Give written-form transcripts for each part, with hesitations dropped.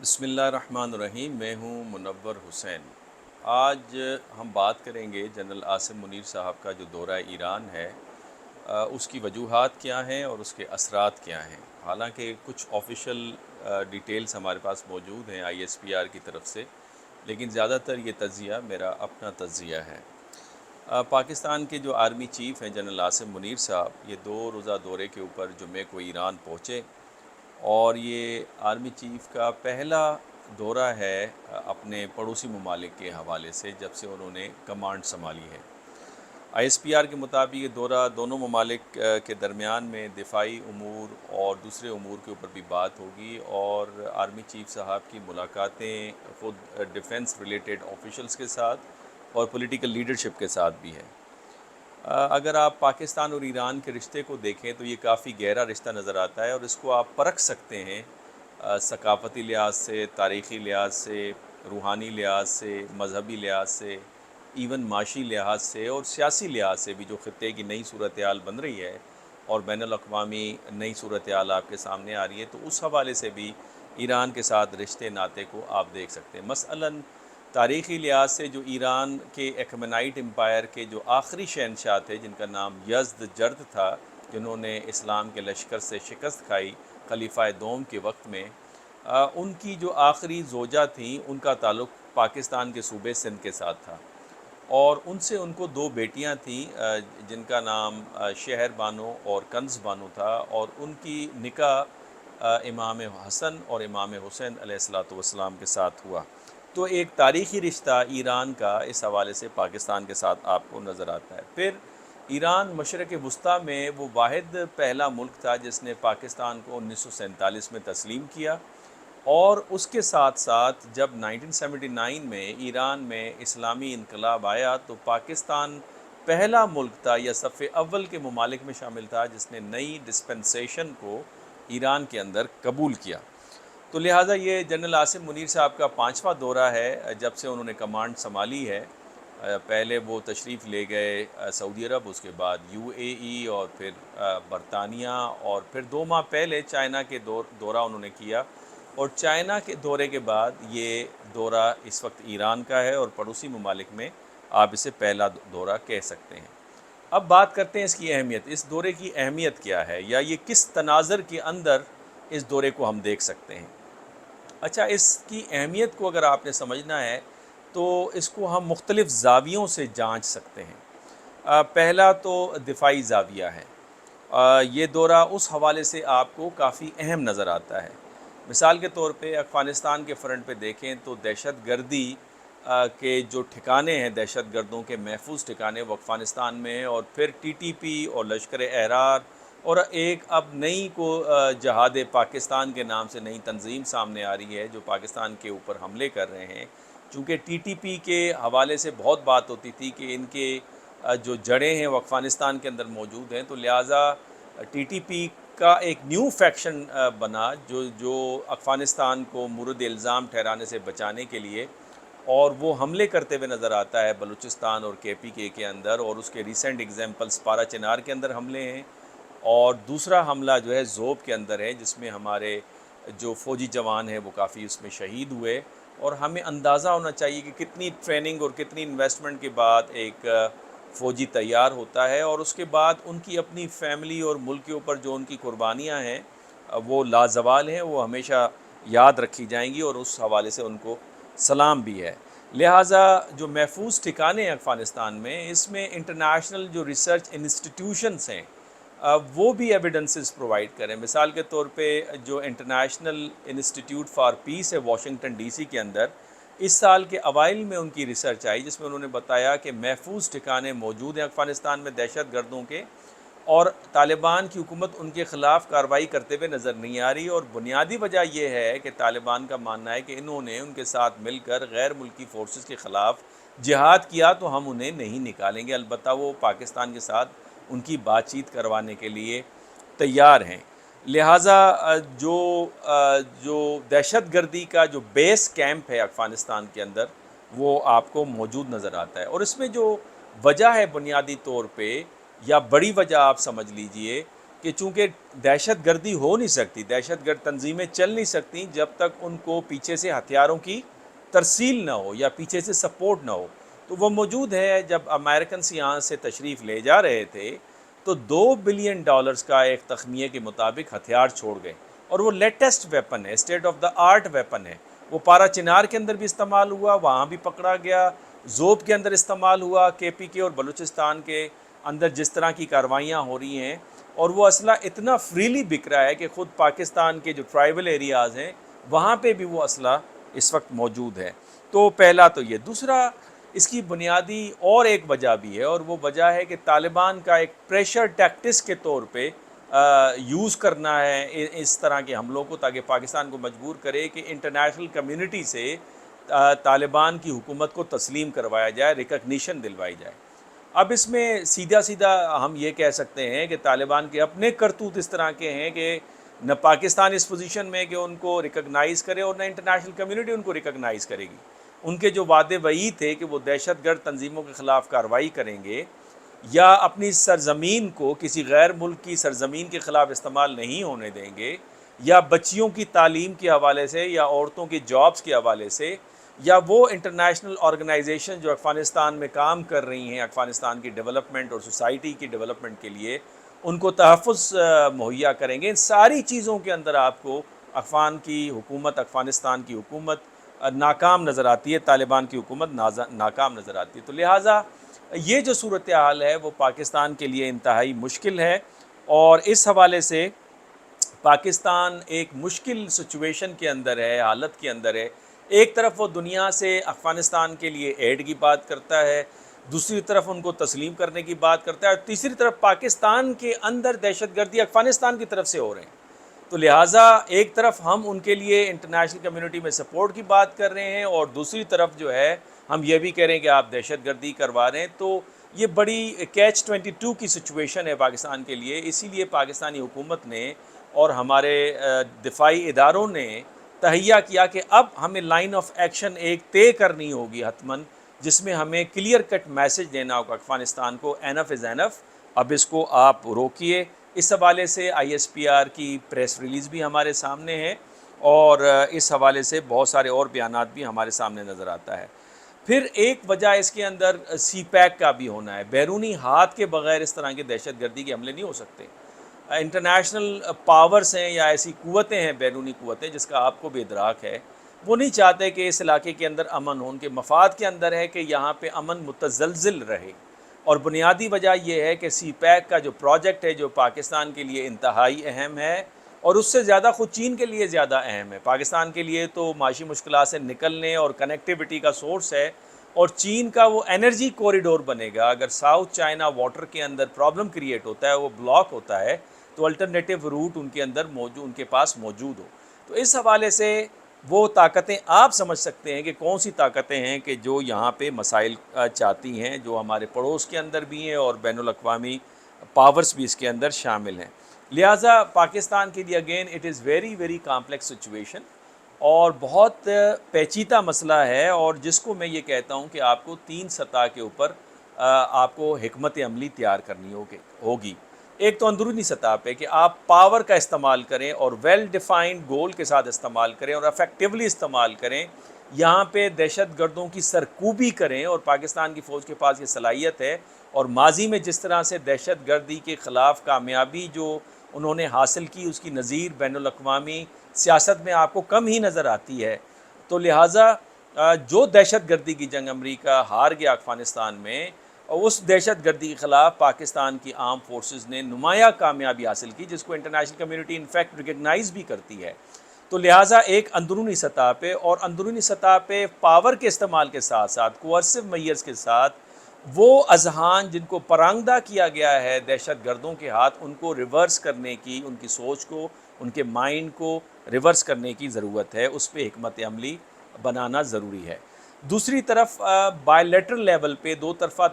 بسم اللہ الرحمن الرحیم۔ میں ہوں منور حسین۔ آج ہم بات کریں گے جنرل عاصم منیر صاحب کا جو دورہ ایران ہے، اس کی وجوہات کیا ہیں اور اس کے اثرات کیا ہیں۔ حالانکہ کچھ آفیشیل ڈیٹیلز ہمارے پاس موجود ہیں ISPR کی طرف سے، لیکن زیادہ تر یہ تجزیہ میرا اپنا تجزیہ ہے۔ پاکستان کے جو آرمی چیف ہیں جنرل عاصم منیر صاحب، یہ 2 روزہ دورے کے اوپر جمعے کو ایران پہنچے، اور یہ آرمی چیف کا پہلا دورہ ہے اپنے پڑوسی ممالک کے حوالے سے جب سے انہوں نے کمانڈ سنبھالی ہے۔ ISPR کے مطابق یہ دورہ دونوں ممالک کے درمیان میں دفاعی امور اور دوسرے امور کے اوپر بھی بات ہوگی، اور آرمی چیف صاحب کی ملاقاتیں خود ڈیفنس ریلیٹڈ آفیشلز کے ساتھ اور پولیٹیکل لیڈرشپ کے ساتھ بھی ہے۔ اگر آپ پاکستان اور ایران کے رشتے کو دیکھیں تو یہ کافی گہرا رشتہ نظر آتا ہے، اور اس کو آپ پرکھ سکتے ہیں ثقافتی لحاظ سے، تاریخی لحاظ سے، روحانی لحاظ سے، مذہبی لحاظ سے، ایون معاشی لحاظ سے اور سیاسی لحاظ سے بھی، جو خطے کی نئی صورتحال بن رہی ہے اور بین الاقوامی نئی صورتحال آپ کے سامنے آ رہی ہے، تو اس حوالے سے بھی ایران کے ساتھ رشتے ناطے کو آپ دیکھ سکتے ہیں۔ مثلاً تاریخی لحاظ سے جو ایران کے ایکمنائٹ امپائر کے جو آخری شہنشاہ تھے، جن کا نام یزدجرد تھا، جنہوں نے اسلام کے لشکر سے شکست کھائی خلیفہ دوم کے وقت میں، ان کی جو آخری زوجہ تھیں، ان کا تعلق پاکستان کے صوبے سندھ کے ساتھ تھا، اور ان سے ان کو 2 بیٹیاں تھیں، جن کا نام شہر بانو اور کنز بانو تھا، اور ان کی نکاح امام حسن اور امام حسین علیہ الصلوۃ والسلام کے ساتھ ہوا۔ تو ایک تاریخی رشتہ ایران کا اس حوالے سے پاکستان کے ساتھ آپ کو نظر آتا ہے۔ پھر ایران مشرق وسطیٰ میں وہ واحد پہلا ملک تھا جس نے پاکستان کو 1947 میں تسلیم کیا، اور اس کے ساتھ ساتھ جب 1979 میں ایران میں اسلامی انقلاب آیا تو پاکستان پہلا ملک تھا یا صف اول کے ممالک میں شامل تھا جس نے نئی ڈسپنسیشن کو ایران کے اندر قبول کیا۔ تو لہٰذا یہ جنرل عاصم منیر صاحب کا 5واں دورہ ہے جب سے انہوں نے کمانڈ سنبھالی ہے۔ پہلے وہ تشریف لے گئے سعودی عرب، اس کے بعد UAE، اور پھر برطانیہ، اور پھر 2 ماہ پہلے چائنا کے دورہ انہوں نے کیا، اور چائنا کے دورے کے بعد یہ دورہ اس وقت ایران کا ہے، اور پڑوسی ممالک میں آپ اسے پہلا دورہ کہہ سکتے ہیں۔ اب بات کرتے ہیں اس کی اہمیت، اس دورے کی اہمیت کیا ہے، یا یہ کس تناظر کے اندر اس دورے کو ہم دیکھ سکتے ہیں۔ اچھا، اس کی اہمیت کو اگر آپ نے سمجھنا ہے تو اس کو ہم مختلف زاویوں سے جانچ سکتے ہیں۔ پہلا تو دفاعی زاویہ ہے۔ یہ دورہ اس حوالے سے آپ کو کافی اہم نظر آتا ہے۔ مثال کے طور پہ افغانستان کے فرنٹ پہ دیکھیں تو دہشت گردی کے جو ٹھکانے ہیں، دہشت گردوں کے محفوظ ٹھکانے، وہ افغانستان میں ہیں، اور پھر TTP اور لشکر احرار، اور ایک اب نئی کو جہاد پاکستان کے نام سے نئی تنظیم سامنے آ رہی ہے جو پاکستان کے اوپر حملے کر رہے ہیں۔ چونکہ TTP کے حوالے سے بہت بات ہوتی تھی کہ ان کے جو جڑیں ہیں وہ افغانستان کے اندر موجود ہیں، تو لہٰذا TTP کا ایک نیو فیکشن بنا جو افغانستان کو مورد الزام ٹھہرانے سے بچانے کے لیے، اور وہ حملے کرتے ہوئے نظر آتا ہے بلوچستان اور KPK کے اندر، اور اس کے ریسنٹ ایگزامپلز پارا چنار کے اندر حملے ہیں، اور دوسرا حملہ جو ہے زوب کے اندر ہے جس میں ہمارے جو فوجی جوان ہیں وہ کافی اس میں شہید ہوئے۔ اور ہمیں اندازہ ہونا چاہیے کہ کتنی ٹریننگ اور کتنی انویسٹمنٹ کے بعد ایک فوجی تیار ہوتا ہے، اور اس کے بعد ان کی اپنی فیملی اور ملک کے اوپر جو ان کی قربانیاں ہیں وہ لازوال ہیں، وہ ہمیشہ یاد رکھی جائیں گی، اور اس حوالے سے ان کو سلام بھی ہے۔ لہٰذا جو محفوظ ٹھکانے ہیں افغانستان میں، اس میں انٹرنیشنل جو ریسرچ انسٹیٹیوشنس ہیں وہ بھی ایویڈنسز پرووائڈ کریں۔ مثال کے طور پہ جو انٹرنیشنل انسٹیٹیوٹ فار پیس ہے واشنگٹن DC کے اندر، اس سال کے اوائل میں ان کی ریسرچ آئی جس میں انہوں نے بتایا کہ محفوظ ٹھکانے موجود ہیں افغانستان میں دہشت گردوں کے، اور طالبان کی حکومت ان کے خلاف کارروائی کرتے ہوئے نظر نہیں آ رہی، اور بنیادی وجہ یہ ہے کہ طالبان کا ماننا ہے کہ انہوں نے ان کے ساتھ مل کر غیر ملکی فورسز کے خلاف جہاد کیا، تو ہم انہیں نہیں نکالیں گے۔ البتہ وہ پاکستان کے ساتھ ان کی بات چیت کروانے کے لیے تیار ہیں۔ لہٰذا جو دہشت گردی کا جو بیس کیمپ ہے افغانستان کے اندر، وہ آپ کو موجود نظر آتا ہے، اور اس میں جو وجہ ہے بنیادی طور پہ، یا بڑی وجہ آپ سمجھ لیجئے کہ چونکہ دہشت گردی ہو نہیں سکتی، دہشت گرد تنظیمیں چل نہیں سکتی جب تک ان کو پیچھے سے ہتھیاروں کی ترسیل نہ ہو یا پیچھے سے سپورٹ نہ ہو۔ تو وہ موجود ہے، جب امریکنس یہاں سے تشریف لے جا رہے تھے تو $2 بلین کا ایک تخمیے کے مطابق ہتھیار چھوڑ گئے، اور وہ لیٹسٹ ویپن ہے، state of the art weapon ہے۔ وہ پارا چنار کے اندر بھی استعمال ہوا، وہاں بھی پکڑا گیا، زوب کے اندر استعمال ہوا، کے پی کے اور بلوچستان کے اندر جس طرح کی کاروائیاں ہو رہی ہیں، اور وہ اسلحہ اتنا فریلی بک رہا ہے کہ خود پاکستان کے جو ٹرائبل ایریاز ہیں وہاں پہ بھی وہ اسلحہ اس وقت موجود ہے۔ تو پہلا تو یہ، دوسرا اس کی بنیادی اور ایک وجہ بھی ہے، اور وہ وجہ ہے کہ طالبان کا ایک پریشر ٹیکٹس کے طور پہ یوز کرنا ہے اس طرح کے حملوں کو، تاکہ پاکستان کو مجبور کرے کہ انٹرنیشنل کمیونٹی سے طالبان کی حکومت کو تسلیم کروایا جائے، ریکگنیشن دلوائی جائے۔ اب اس میں سیدھا سیدھا ہم یہ کہہ سکتے ہیں کہ طالبان کے اپنے کرتوت اس طرح کے ہیں کہ نہ پاکستان اس پوزیشن میں کہ ان کو ریکگنائز کرے، اور نہ انٹرنیشنل کمیونٹی ان کو ریکگنائز کرے گی۔ ان کے جو وعدے وعید تھے کہ وہ دہشت گرد تنظیموں کے خلاف کارروائی کریں گے یا اپنی سرزمین کو کسی غیر ملک کی سرزمین کے خلاف استعمال نہیں ہونے دیں گے، یا بچیوں کی تعلیم کے حوالے سے یا عورتوں کی جابز کے حوالے سے، یا وہ انٹرنیشنل آرگنائزیشن جو افغانستان میں کام کر رہی ہیں افغانستان کی ڈیولپمنٹ اور سوسائٹی کی ڈیولپمنٹ کے لیے، ان کو تحفظ مہیا کریں گے۔ ان ساری چیزوں کے اندر آپ کو افغان کی حکومت، افغانستان کی حکومت ناکام نظر آتی ہے، طالبان کی حکومت ناکام نظر آتی ہے۔ تو لہٰذا یہ جو صورتحال ہے وہ پاکستان کے لیے انتہائی مشکل ہے، اور اس حوالے سے پاکستان ایک مشکل سچویشن کے اندر ہے، حالت کے اندر ہے۔ ایک طرف وہ دنیا سے افغانستان کے لیے ایڈ کی بات کرتا ہے، دوسری طرف ان کو تسلیم کرنے کی بات کرتا ہے، اور تیسری طرف پاکستان کے اندر دہشت گردی افغانستان کی طرف سے ہو رہے ہیں۔ تو لہٰذا ایک طرف ہم ان کے لیے انٹرنیشنل کمیونٹی میں سپورٹ کی بات کر رہے ہیں، اور دوسری طرف جو ہے ہم یہ بھی کہہ رہے ہیں کہ آپ دہشت گردی کروا رہے ہیں۔ تو یہ بڑی کیچ 22 کی سچویشن ہے پاکستان کے لیے۔ اسی لیے پاکستانی حکومت نے اور ہمارے دفاعی اداروں نے تہیہ کیا کہ اب ہمیں لائن آف ایکشن ایک طے کرنی ہوگی حتماً، جس میں ہمیں کلیئر کٹ میسج دینا ہوگا افغانستان کو، اینف از اینف، اب اس کو آپ روکیے۔ اس حوالے سے آئی ایس پی آر کی پریس ریلیز بھی ہمارے سامنے ہے، اور اس حوالے سے بہت سارے اور بیانات بھی ہمارے سامنے نظر آتا ہے۔ پھر ایک وجہ اس کے اندر سی پیک کا بھی ہونا ہے۔ بیرونی ہاتھ کے بغیر اس طرح کے دہشت گردی کے حملے نہیں ہو سکتے۔ انٹرنیشنل پاورز ہیں یا ایسی قوتیں ہیں، بیرونی قوتیں، جس کا آپ کو بھی ادراک ہے، وہ نہیں چاہتے کہ اس علاقے کے اندر امن ہو۔ ان کے مفاد کے اندر ہے کہ یہاں پہ امن متزلزل رہے، اور بنیادی وجہ یہ ہے کہ سی پیک کا جو پروجیکٹ ہے جو پاکستان کے لیے انتہائی اہم ہے، اور اس سے زیادہ خود چین کے لیے زیادہ اہم ہے۔ پاکستان کے لیے تو معاشی مشکلات سے نکلنے اور کنیکٹیوٹی کا سورس ہے، اور چین کا وہ انرجی کوریڈور بنے گا۔ اگر ساؤتھ چائنا واٹر کے اندر پرابلم کریٹ ہوتا ہے، وہ بلاک ہوتا ہے، تو الٹرنیٹیو روٹ ان کے اندر موجود، ان کے پاس موجود ہو۔ تو اس حوالے سے وہ طاقتیں آپ سمجھ سکتے ہیں کہ کون سی طاقتیں ہیں کہ جو یہاں پہ مسائل چاہتی ہیں، جو ہمارے پڑوس کے اندر بھی ہیں، اور بین الاقوامی پاورز بھی اس کے اندر شامل ہیں۔ لہٰذا پاکستان کے لیے again it is very very complex situation, اور بہت پیچیدہ مسئلہ ہے، اور جس کو میں یہ کہتا ہوں کہ آپ کو 3 سطح کے اوپر آپ کو حکمت عملی تیار کرنی ہوگی۔ ایک تو اندرونی سطح پہ کہ آپ پاور کا استعمال کریں، اور ویل ڈیفائنڈ گول کے ساتھ استعمال کریں، اور افیکٹولی استعمال کریں۔ یہاں پہ دہشت گردوں کی سرکوبی کریں، اور پاکستان کی فوج کے پاس یہ صلاحیت ہے، اور ماضی میں جس طرح سے دہشت گردی کے خلاف کامیابی جو انہوں نے حاصل کی، اس کی نظیر بین الاقوامی سیاست میں آپ کو کم ہی نظر آتی ہے۔ تو لہٰذا جو دہشت گردی کی جنگ امریکہ ہار گیا افغانستان میں، اس دہشت گردی کے خلاف پاکستان کی آرم فورسز نے نمایاں کامیابی حاصل کی، جس کو انٹرنیشنل کمیونٹی انفیکٹ ریکگنائز بھی کرتی ہے۔ تو لہٰذا ایک اندرونی سطح پہ، اور اندرونی سطح پہ پاور کے استعمال کے ساتھ ساتھ کوئرسو میئرز کے ساتھ وہ اذہان جن کو پرانگدہ کیا گیا ہے دہشت گردوں کے ہاتھ، ان کو ریورس کرنے کی، ان کی سوچ کو، ان کے مائنڈ کو ریورس کرنے کی ضرورت ہے۔ اس پہ حکمت عملی بنانا ضروری ہے۔ دوسری طرف بائی لیٹرل لیول پہ، دو طرفہ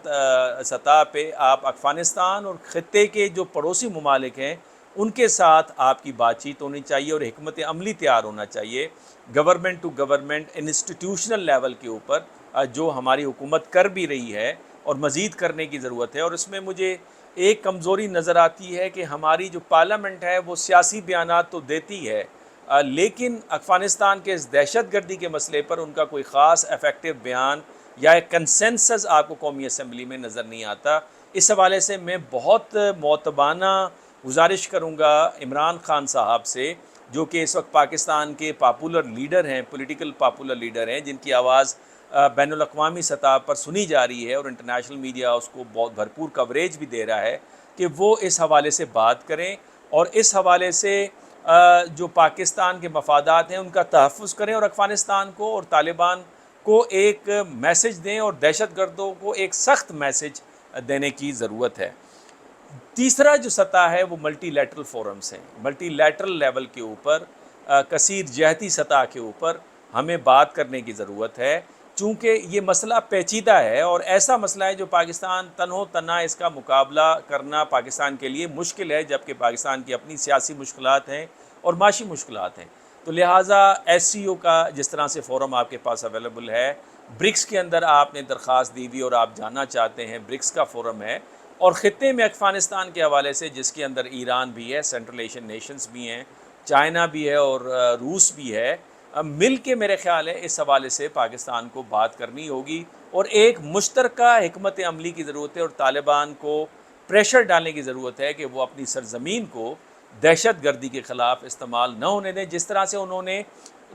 سطح پہ، آپ افغانستان اور خطے کے جو پڑوسی ممالک ہیں ان کے ساتھ آپ کی بات چیت ہونی چاہیے، اور حکمت عملی تیار ہونا چاہیے government to government institutional level کے اوپر، جو ہماری حکومت کر بھی رہی ہے اور مزید کرنے کی ضرورت ہے۔ اور اس میں مجھے ایک کمزوری نظر آتی ہے کہ ہماری جو پارلیمنٹ ہے وہ سیاسی بیانات تو دیتی ہے، لیکن افغانستان کے اس دہشت گردی کے مسئلے پر ان کا کوئی خاص افیکٹو بیان یا ایک کنسنسس آپ کو قومی اسمبلی میں نظر نہیں آتا۔ اس حوالے سے میں بہت معتبانہ گزارش کروں گا عمران خان صاحب سے، جو کہ اس وقت پاکستان کے پاپولر لیڈر ہیں، پولیٹیکل پاپولر لیڈر ہیں، جن کی آواز بین الاقوامی سطح پر سنی جا رہی ہے اور انٹرنیشنل میڈیا اس کو بہت بھرپور کوریج بھی دے رہا ہے، کہ وہ اس حوالے سے بات کریں اور اس حوالے سے جو پاکستان کے مفادات ہیں ان کا تحفظ کریں اور افغانستان کو اور طالبان کو ایک میسج دیں اور دہشت گردوں کو ایک سخت میسج دینے کی ضرورت ہے۔ تیسرا جو سطح ہے وہ ملٹی لیٹرل فورمز ہیں، ملٹی لیٹرل لیول کے اوپر، کثیر جہتی سطح کے اوپر ہمیں بات کرنے کی ضرورت ہے، چونکہ یہ مسئلہ پیچیدہ ہے اور ایسا مسئلہ ہے جو پاکستان تنہو تنہا اس کا مقابلہ کرنا پاکستان کے لیے مشکل ہے، جبکہ پاکستان کی اپنی سیاسی مشکلات ہیں اور معاشی مشکلات ہیں۔ تو لہٰذا ایس سی او کا جس طرح سے فورم آپ کے پاس اویلیبل ہے، برکس کے اندر آپ نے درخواست دی ہوئی اور آپ جاننا چاہتے ہیں، برکس کا فورم ہے، اور خطے میں افغانستان کے حوالے سے جس کے اندر ایران بھی ہے، سینٹرل ایشین نیشنز بھی ہیں، چائنا بھی ہے اور روس بھی ہے، مل کے میرے خیال ہے اس حوالے سے پاکستان کو بات کرنی ہوگی اور ایک مشترکہ حکمت عملی کی ضرورت ہے اور طالبان کو پریشر ڈالنے کی ضرورت ہے کہ وہ اپنی سرزمین کو دہشت گردی کے خلاف استعمال نہ ہونے دیں، جس طرح سے انہوں نے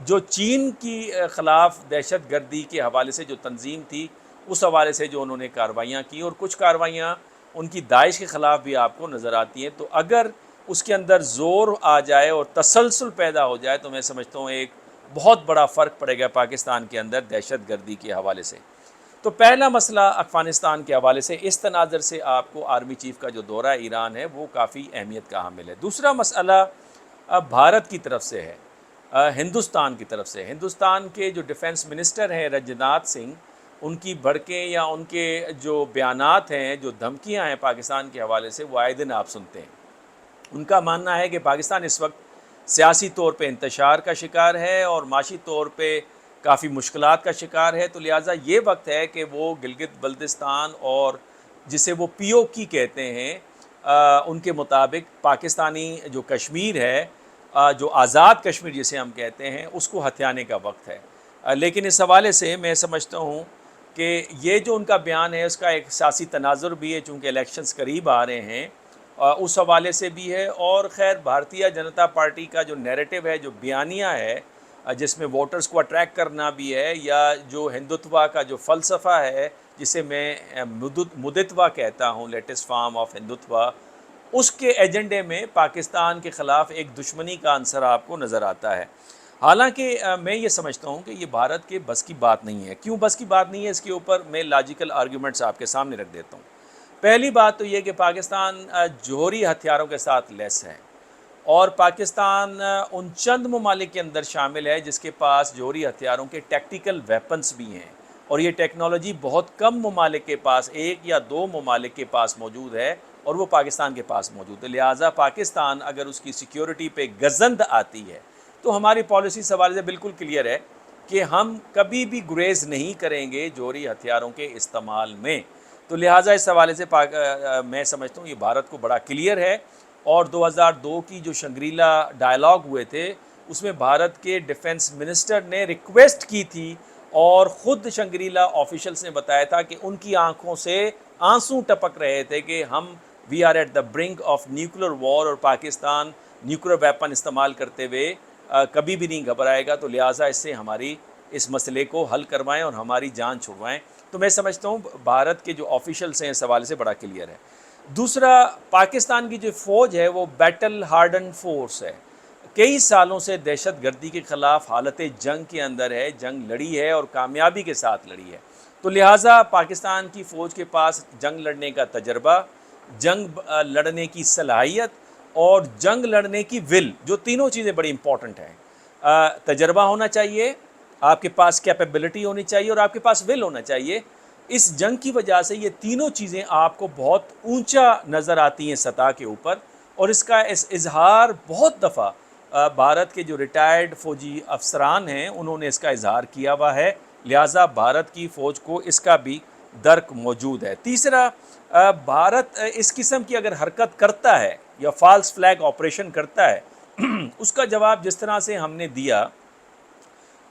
جو چین کی خلاف دہشت گردی کے حوالے سے جو تنظیم تھی اس حوالے سے جو انہوں نے کارروائیاں کی، اور کچھ کارروائیاں ان کی داعش کے خلاف بھی آپ کو نظر آتی ہیں، تو اگر اس کے اندر زور آ جائے اور تسلسل پیدا ہو جائے تو میں سمجھتا ہوں ایک بہت بڑا فرق پڑے گا پاکستان کے اندر دہشت گردی کے حوالے سے۔ تو پہلا مسئلہ افغانستان کے حوالے سے اس تناظر سے آپ کو آرمی چیف کا جو دورہ ایران ہے وہ کافی اہمیت کا حامل ہے۔ دوسرا مسئلہ بھارت کی طرف سے ہے، ہندوستان کی طرف سے۔ ہندوستان کے جو ڈیفنس منسٹر ہیں رجناتھ سنگھ، ان کی بھڑکیں یا ان کے جو بیانات ہیں، جو دھمکیاں ہیں پاکستان کے حوالے سے، وہ آئے دن آپ سنتے ہیں۔ ان کا ماننا ہے کہ پاکستان اس وقت سیاسی طور پہ انتشار کا شکار ہے اور معاشی طور پہ کافی مشکلات کا شکار ہے، تو لہٰذا یہ وقت ہے کہ وہ گلگت بلتستان اور جسے وہ پی او کی کہتے ہیں، ان کے مطابق پاکستانی جو کشمیر ہے، جو آزاد کشمیر جسے ہم کہتے ہیں، اس کو ہتھیانے کا وقت ہے۔ لیکن اس حوالے سے میں سمجھتا ہوں کہ یہ جو ان کا بیان ہے اس کا ایک سیاسی تناظر بھی ہے، چونکہ الیکشنز قریب آ رہے ہیں، اس حوالے سے بھی ہے، اور خیر بھارتیہ جنتا پارٹی کا جو نیریٹو ہے، جو بیانیہ ہے، جس میں ووٹرز کو اٹریکٹ کرنا بھی ہے، یا جو ہندوتوا کا جو فلسفہ ہے جسے میں مدتوا کہتا ہوں، لیٹسٹ فارم آف ہندوتوا، اس کے ایجنڈے میں پاکستان کے خلاف ایک دشمنی کا عنصر آپ کو نظر آتا ہے۔ حالانکہ میں یہ سمجھتا ہوں کہ یہ بھارت کے بس کی بات نہیں ہے۔ کیوں بس کی بات نہیں ہے، اس کے اوپر میں لاجیکل آرگیومنٹس آپ کے سامنے رکھ دیتا ہوں۔ پہلی بات تو یہ کہ پاکستان جوہری ہتھیاروں کے ساتھ لیس ہے، اور پاکستان ان چند ممالک کے اندر شامل ہے جس کے پاس جوہری ہتھیاروں کے ٹیکٹیکل ویپنز بھی ہیں، اور یہ ٹیکنالوجی بہت کم ممالک کے پاس، ایک یا دو ممالک کے پاس موجود ہے، اور وہ پاکستان کے پاس موجود ہے۔ لہٰذا پاکستان اگر اس کی سیکیورٹی پہ گزند آتی ہے تو ہماری پالیسی اس حوالے سے بالکل کلیئر ہے کہ ہم کبھی بھی گریز نہیں کریں گے جوہری ہتھیاروں کے استعمال میں۔ تو لہٰذا اس حوالے سے میں سمجھتا ہوں یہ بھارت کو بڑا کلیئر ہے، اور 2002 کی جو شنگریلا ڈائلاگ ہوئے تھے اس میں بھارت کے ڈیفنس منسٹر نے ریکویسٹ کی تھی، اور خود شنگریلا آفیشلز نے بتایا تھا کہ ان کی آنکھوں سے آنسو ٹپک رہے تھے کہ ہم we are at the brink of nuclear war, اور پاکستان نیوکلر ویپن استعمال کرتے ہوئے کبھی بھی نہیں گھبرائے گا، تو لہٰذا اس سے ہماری اس مسئلے کو حل کروائیں اور ہماری جان چھڑوائیں۔ تو میں سمجھتا ہوں بھارت کے جو آفیشلز ہیں اس حوالے سے بڑا کلیئر ہے۔ دوسرا، پاکستان کی جو فوج ہے وہ بیٹل ہارڈن فورس ہے، کئی سالوں سے دہشت گردی کے خلاف حالت جنگ کے اندر ہے، جنگ لڑی ہے اور کامیابی کے ساتھ لڑی ہے۔ تو لہٰذا پاکستان کی فوج کے پاس جنگ لڑنے کا تجربہ، جنگ لڑنے کی صلاحیت اور جنگ لڑنے کی ول، جو تینوں چیزیں بڑی امپورٹنٹ ہیں۔ تجربہ ہونا چاہیے، آپ کے پاس کیپیبلٹی ہونی چاہیے، اور آپ کے پاس ول ہونا چاہیے۔ اس جنگ کی وجہ سے یہ تینوں چیزیں آپ کو بہت اونچا نظر آتی ہیں سطح کے اوپر، اور اس کا اظہار بہت دفعہ بھارت کے جو ریٹائرڈ فوجی افسران ہیں انہوں نے اس کا اظہار کیا ہوا ہے۔ لہٰذا بھارت کی فوج کو اس کا بھی درک موجود ہے۔ تیسرا، بھارت اس قسم کی اگر حرکت کرتا ہے یا فالس فلیگ آپریشن کرتا ہے اس کا جواب جس طرح سے ہم نے دیا،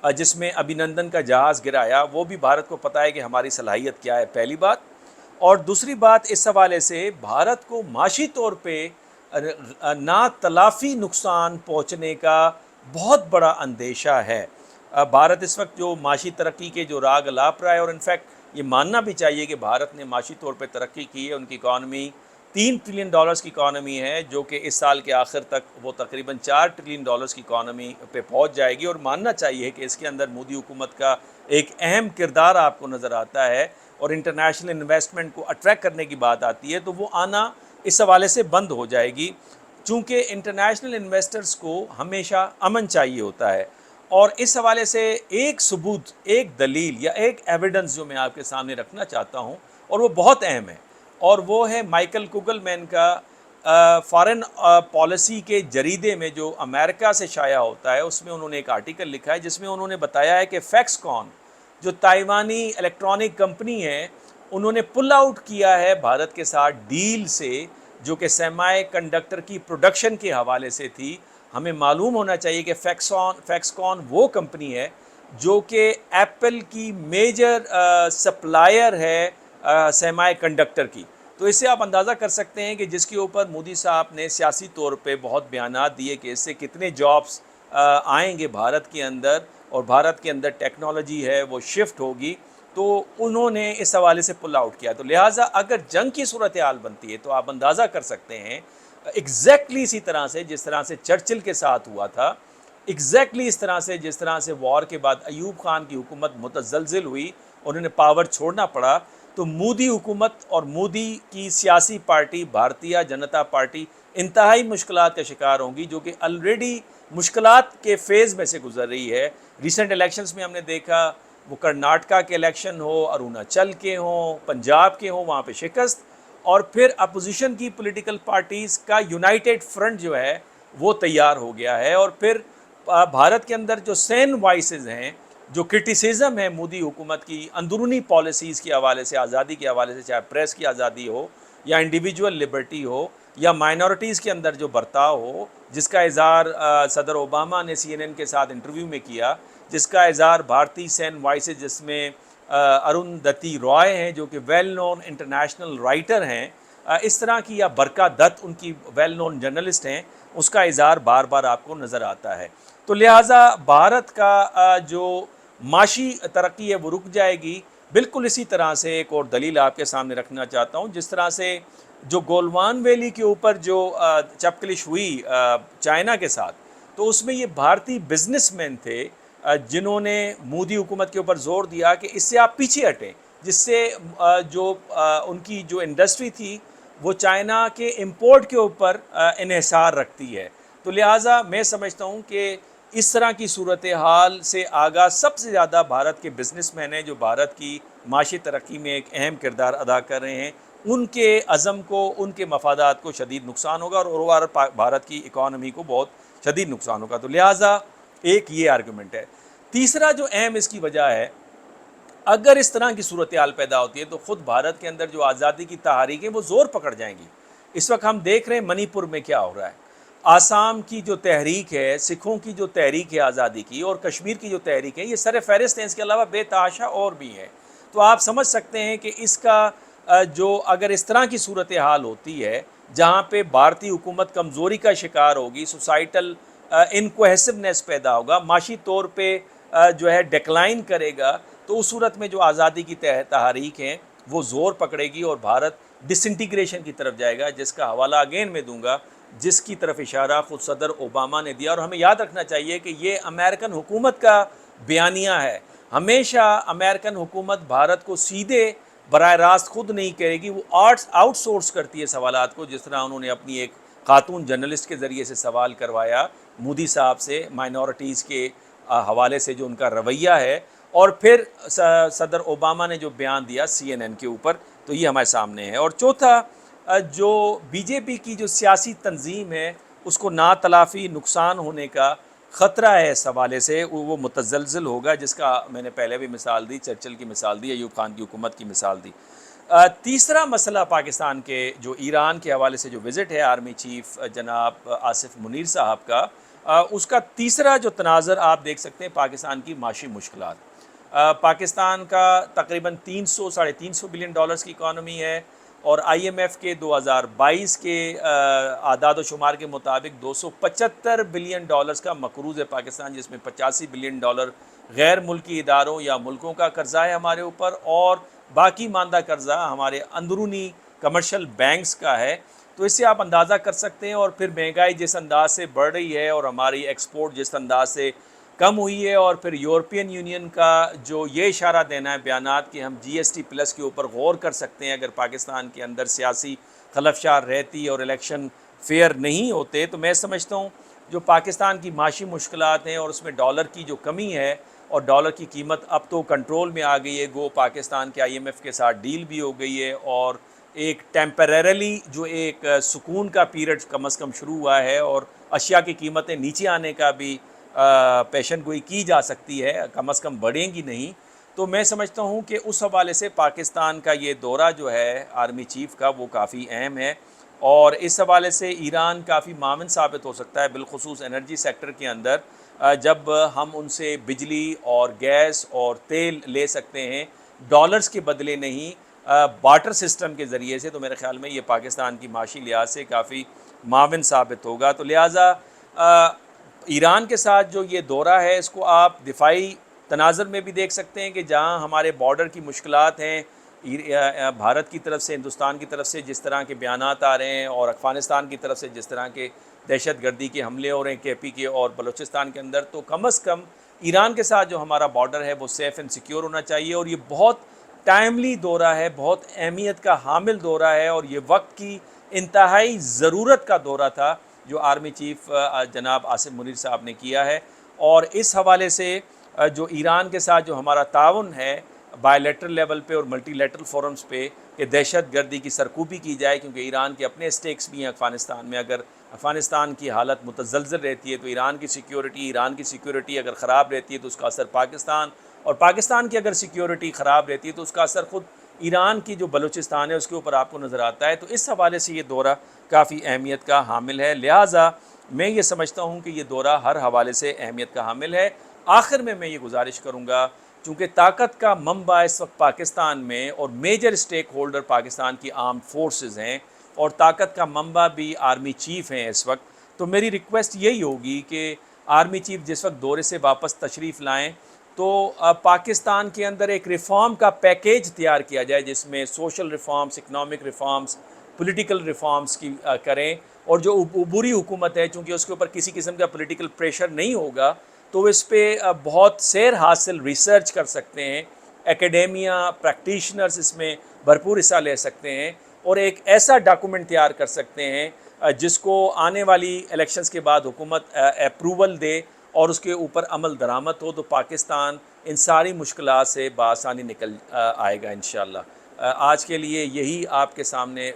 جس میں ابھینندن کا جہاز گرایا، وہ بھی بھارت کو پتہ ہے کہ ہماری صلاحیت کیا ہے، پہلی بات۔ اور دوسری بات، اس حوالے سے بھارت کو معاشی طور پہ نا تلافی نقصان پہنچنے کا بہت بڑا اندیشہ ہے۔ بھارت اس وقت جو معاشی ترقی کے جو راگ الاپ رہا ہے، اور انفیکٹ یہ ماننا بھی چاہیے کہ بھارت نے معاشی طور پہ ترقی کی ہے، ان کی اکانومی $3 ٹریلین کی اکانومی ہے، جو کہ اس سال کے آخر تک وہ تقریباً $4 ٹریلین کی اکانومی پہ پہنچ جائے گی، اور ماننا چاہیے کہ اس کے اندر مودی حکومت کا ایک اہم کردار آپ کو نظر آتا ہے، اور انٹرنیشنل انویسٹمنٹ کو اٹریکٹ کرنے کی بات آتی ہے تو وہ آنا اس حوالے سے بند ہو جائے گی، چونکہ انٹرنیشنل انویسٹرز کو ہمیشہ امن چاہیے ہوتا ہے۔ اور اس حوالے سے ایک ثبوت، ایک دلیل یا ایک ایویڈنس جو میں آپ کے سامنے رکھنا چاہتا ہوں، اور وہ بہت اہم ہے، اور وہ ہے مائیکل کوگل مین کا فارن پالیسی کے جریدے میں جو امریکہ سے شائع ہوتا ہے، اس میں انہوں نے ایک آرٹیکل لکھا ہے جس میں انہوں نے بتایا ہے کہ فیکس کون جو تائیوانی الیکٹرانک کمپنی ہے، انہوں نے پل آؤٹ کیا ہے بھارت کے ساتھ ڈیل سے، جو کہ سیمی کنڈکٹر کی پروڈکشن کے حوالے سے تھی۔ ہمیں معلوم ہونا چاہیے کہ فیکسکون وہ کمپنی ہے جو کہ ایپل کی میجر سپلائر ہے سیمی کنڈکٹر کی۔ تو اس سے آپ اندازہ کر سکتے ہیں کہ جس کے اوپر مودی صاحب نے سیاسی طور پہ بہت بیانات دیے کہ اس سے کتنے جابس آئیں گے بھارت کے اندر، اور بھارت کے اندر ٹیکنالوجی ہے وہ شفٹ ہوگی، تو انہوں نے اس حوالے سے پل آؤٹ کیا۔ تو لہٰذا اگر جنگ کی صورتحال بنتی ہے تو آپ اندازہ کر سکتے ہیں ایگزیکٹلی اسی طرح سے جس طرح سے چرچل کے ساتھ ہوا تھا، ایگزیکٹلی اس طرح سے جس طرح سے وار کے بعد ایوب خان کی حکومت متزلزل ہوئی، انہوں نے پاور چھوڑنا پڑا، تو مودی حکومت اور مودی کی سیاسی پارٹی بھارتیہ جنتا پارٹی انتہائی مشکلات کا شکار ہوں گی، جو کہ آلریڈی مشکلات کے فیز میں سے گزر رہی ہے۔ ریسنٹ الیکشنز میں ہم نے دیکھا، وہ کرناٹکا کے الیکشن ہو، اروناچل کے ہوں، پنجاب کے ہوں، وہاں پہ شکست، اور پھر اپوزیشن کی پولیٹیکل پارٹیز کا یونائٹڈ فرنٹ جو ہے وہ تیار ہو گیا ہے، اور پھر بھارت کے اندر جو سین وائسز ہیں، جو کرٹیسزم ہے مودی حکومت کی اندرونی پالیسیز کے حوالے سے، آزادی کے حوالے سے، چاہے پریس کی آزادی ہو یا انڈیویجول لبرٹی ہو یا مائنورٹیز کے اندر جو برتاؤ ہو، جس کا اظہار صدر اوباما نے CNN کے ساتھ انٹرویو میں کیا، جس کا اظہار بھارتی سین وائسز جس میں اروندھتی رائے ہیں جو کہ ویل نون انٹرنیشنل رائٹر ہیں، اس طرح کی، یا برکا دت ان کی ویل نون جرنلسٹ ہیں، اس کا اظہار بار بار آپ کو نظر آتا ہے۔ تو لہٰذا بھارت کا جو معاشی ترقی ہے وہ رک جائے گی۔ بالکل اسی طرح سے ایک اور دلیل آپ کے سامنے رکھنا چاہتا ہوں، جس طرح سے جو گولوان ویلی کے اوپر جو چپکلش ہوئی چائنا کے ساتھ، تو اس میں یہ بھارتی بزنس مین تھے جنہوں نے مودی حکومت کے اوپر زور دیا کہ اس سے آپ پیچھے ہٹیں، جس سے جو ان کی جو انڈسٹری تھی وہ چائنا کے امپورٹ کے اوپر انحصار رکھتی ہے۔ تو لہٰذا میں سمجھتا ہوں کہ اس طرح کی صورتحال سے آگاہ سب سے زیادہ بھارت کے بزنس مین ہیں، جو بھارت کی معاشی ترقی میں ایک اہم کردار ادا کر رہے ہیں، ان کے عزم کو، ان کے مفادات کو شدید نقصان ہوگا، اور بھارت کی اکانومی کو بہت شدید نقصان ہوگا۔ تو لہٰذا ایک یہ آرگومنٹ ہے۔ تیسرا جو اہم اس کی وجہ ہے، اگر اس طرح کی صورتحال پیدا ہوتی ہے تو خود بھارت کے اندر جو آزادی کی تحریکیں وہ زور پکڑ جائیں گی۔ اس وقت ہم دیکھ رہے ہیں منی پور میں کیا ہو رہا ہے، آسام کی جو تحریک ہے، سکھوں کی جو تحریک ہے آزادی کی، اور کشمیر کی جو تحریک ہے، یہ سر فہرست ہیں، اس کے علاوہ بے تحاشا اور بھی ہیں۔ تو آپ سمجھ سکتے ہیں کہ اس کا جو اگر اس طرح کی صورتحال ہوتی ہے جہاں پہ بھارتی حکومت کمزوری کا شکار ہوگی، سوسائٹل انکوہیسونیس پیدا ہوگا، معاشی طور پہ جو ہے ڈیکلائن کرے گا، تو اس صورت میں جو آزادی کی تحریک ہیں وہ زور پکڑے گی، اور بھارت ڈس انٹیگریشن کی طرف جائے گا، جس کا حوالہ اگین میں دوں گا، جس کی طرف اشارہ خود صدر اوباما نے دیا۔ اور ہمیں یاد رکھنا چاہیے کہ یہ امریکن حکومت کا بیانیہ ہے۔ ہمیشہ امریکن حکومت بھارت کو سیدھے براہ راست خود نہیں کرے گی، وہ آؤٹ سورس کرتی ہے سوالات کو، جس طرح انہوں نے اپنی ایک خاتون جرنلسٹ کے ذریعے سے سوال کروایا مودی صاحب سے، مائنورٹیز کے حوالے سے جو ان کا رویہ ہے، اور پھر صدر اوباما نے جو بیان دیا CNN کے اوپر، تو یہ ہمارے سامنے ہے۔ اور چوتھا، جو BJP کی جو سیاسی تنظیم ہے، اس کو ناتلافی نقصان ہونے کا خطرہ ہے اس حوالے سے، وہ متزلزل ہوگا، جس کا میں نے پہلے بھی مثال دی، چرچل کی مثال دی، ایوب خان کی حکومت کی مثال دی۔ تیسرا مسئلہ پاکستان کے جو ایران کے حوالے سے جو وزٹ ہے آرمی چیف جناب آصف منیر صاحب کا، اس کا تیسرا جو تناظر آپ دیکھ سکتے ہیں پاکستان کی معاشی مشکلات۔ پاکستان کا تقریباً 300 بلین ڈالرز کی اکانومی ہے، اور آئی ایم ایف کے 2022 کے اعداد و شمار کے مطابق 275 بلین ڈالرز کا مقروض ہے پاکستان، جس میں 85 بلین ڈالر غیر ملکی اداروں یا ملکوں کا قرضہ ہے ہمارے اوپر، اور باقی ماندہ قرضہ ہمارے اندرونی کمرشل بینکس کا ہے۔ تو اس سے آپ اندازہ کر سکتے ہیں، اور پھر مہنگائی جس انداز سے بڑھ رہی ہے اور ہماری ایکسپورٹ جس انداز سے کم ہوئی ہے، اور پھر یورپین یونین کا جو یہ اشارہ دینا ہے بیانات کہ ہم جی ایس ٹی پلس کے اوپر غور کر سکتے ہیں اگر پاکستان کے اندر سیاسی خلفشار رہتی اور الیکشن فیئر نہیں ہوتے، تو میں سمجھتا ہوں جو پاکستان کی معاشی مشکلات ہیں اور اس میں ڈالر کی جو کمی ہے، اور ڈالر کی قیمت اب تو کنٹرول میں آ گئی ہے، گو پاکستان کے آئی ایم ایف کے ساتھ ڈیل بھی ہو گئی ہے، اور ایک ٹیمپریرلی جو ایک سکون کا پیریڈ کم از کم شروع ہوا ہے، اور اشیاء کی قیمتیں نیچے آنے کا بھی پیشن گوئی کی جا سکتی ہے، کم از کم بڑھیں گی نہیں۔ تو میں سمجھتا ہوں کہ اس حوالے سے پاکستان کا یہ دورہ جو ہے آرمی چیف کا وہ کافی اہم ہے، اور اس حوالے سے ایران کافی معاون ثابت ہو سکتا ہے، بالخصوص انرجی سیکٹر کے اندر، جب ہم ان سے بجلی اور گیس اور تیل لے سکتے ہیں ڈالرز کے بدلے نہیں، بارٹر سسٹم کے ذریعے سے، تو میرے خیال میں یہ پاکستان کی معاشی لحاظ سے کافی معاون ثابت ہوگا۔ تو لہٰذا ایران کے ساتھ جو یہ دورہ ہے اس کو آپ دفاعی تناظر میں بھی دیکھ سکتے ہیں، کہ جہاں ہمارے بارڈر کی مشکلات ہیں، بھارت کی طرف سے، ہندوستان کی طرف سے جس طرح کے بیانات آ رہے ہیں، اور افغانستان کی طرف سے جس طرح کے دہشت گردی کے حملے ہو رہے ہیں کے پی کے اور بلوچستان کے اندر، تو کم از کم ایران کے ساتھ جو ہمارا بارڈر ہے وہ سیف اینڈ سیکیور ہونا چاہیے، اور یہ بہت ٹائملی دورہ ہے، بہت اہمیت کا حامل دورہ ہے، اور یہ وقت کی انتہائی ضرورت کا دورہ تھا جو آرمی چیف جناب آصف منیر صاحب نے کیا ہے۔ اور اس حوالے سے جو ایران کے ساتھ جو ہمارا تعاون ہے بائی لیٹرل لیول پہ اور ملٹی لیٹرل فورمز پہ، کہ دہشت گردی کی سرکوبی کی جائے، کیونکہ ایران کے اپنے اسٹیکس بھی ہیں افغانستان میں، اگر افغانستان کی حالت متزلزل رہتی ہے تو ایران کی سیکیورٹی اگر خراب رہتی ہے تو اس کا اثر پاکستان، اور پاکستان کی اگر سیکیورٹی خراب رہتی ہے تو اس کا اثر خود ایران کی جو بلوچستان ہے اس کے اوپر آپ کو نظر آتا ہے۔ تو اس حوالے سے یہ دورہ کافی اہمیت کا حامل ہے، لہٰذا میں یہ سمجھتا ہوں کہ یہ دورہ ہر حوالے سے اہمیت کا حامل ہے۔ آخر میں یہ گزارش کروں گا، چونکہ طاقت کا منبع اس وقت پاکستان میں، اور میجر اسٹیک ہولڈر پاکستان کی آرمڈ فورسز ہیں، اور طاقت کا منبع بھی آرمی چیف ہیں اس وقت، تو میری ریکویسٹ یہی ہوگی کہ آرمی چیف جس وقت دورے سے واپس تشریف لائیں تو پاکستان کے اندر ایک ریفارم کا پیکیج تیار کیا جائے، جس میں social reforms, economic reforms, political reforms کی کریں، اور جو عبوری حکومت ہے چونکہ اس کے اوپر کسی قسم کا پولیٹیکل پریشر نہیں ہوگا، تو اس پہ بہت سیر حاصل ریسرچ کر سکتے ہیں، ایکیڈیمیا پریکٹیشنرز اس میں بھرپور حصہ لے سکتے ہیں، اور ایک ایسا ڈاکومنٹ تیار کر سکتے ہیں جس کو آنے والی الیکشنز کے بعد حکومت اپروول دے اور اس کے اوپر عمل درآمد ہو، تو پاکستان ان ساری مشکلات سے بآسانی نکل آئے گا انشاءاللہ۔ آج کے لیے یہی آپ کے سامنے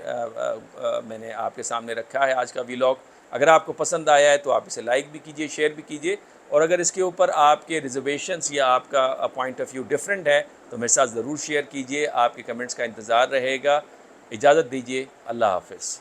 میں نے آپ کے سامنے رکھا ہے آج کا ویلاگ۔ اگر آپ کو پسند آیا ہے تو آپ اسے لائک بھی کیجئے، شیئر بھی کیجئے، اور اگر اس کے اوپر آپ کے ریزرویشنز یا آپ کا پوائنٹ آف ویو ڈیفرنٹ ہے تو میرے ساتھ ضرور شیئر کیجئے۔ آپ کے کمنٹس کا انتظار رہے گا۔ اجازت دیجئے، اللہ حافظ۔